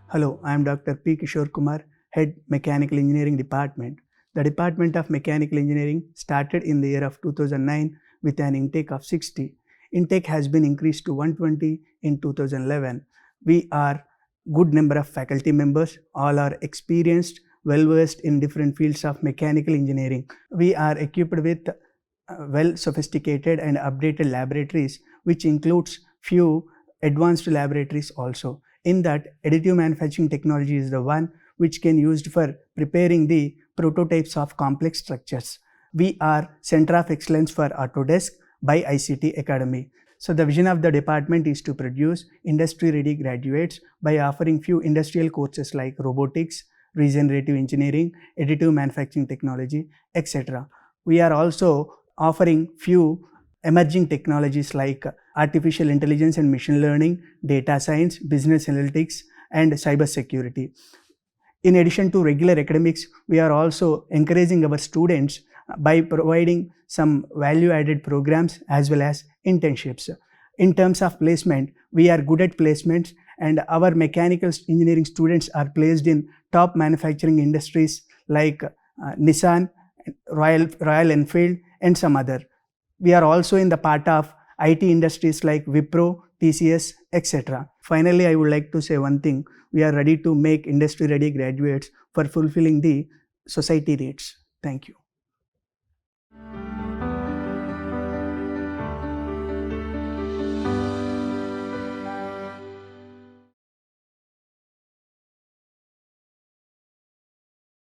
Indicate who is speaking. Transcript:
Speaker 1: Hello, I am Dr. P. Kishore Kumar, Head Mechanical Engineering Department. The Department of Mechanical Engineering started in the year of 2009 with an intake of 60. Intake has been increased to 120 in 2011. We are good number of faculty members, all are experienced, well-versed in different fields of mechanical engineering. We are equipped with well sophisticated and updated laboratories, which includes few advanced laboratories also. In that, additive manufacturing technology is the one which can used for preparing the prototypes of complex structures. We are Center of Excellence for Autodesk by ICT Academy. So the vision of the department is to produce industry-ready graduates by offering few industrial courses like robotics, regenerative engineering, additive manufacturing technology, etc. We are also offering few emerging technologies like artificial intelligence and machine learning, data science, business analytics, and cyber security. In addition to regular academics, we are also encouraging our students by providing some value-added programs as well as internships. In terms of placement, we are good at placements, and our mechanical engineering students are placed in top manufacturing industries like Nissan, Royal Enfield, and some other. We are also in the part of IT industries like Wipro, TCS, etc. Finally, I would like to say one thing. We are ready to make industry-ready graduates for fulfilling the society needs. Thank you.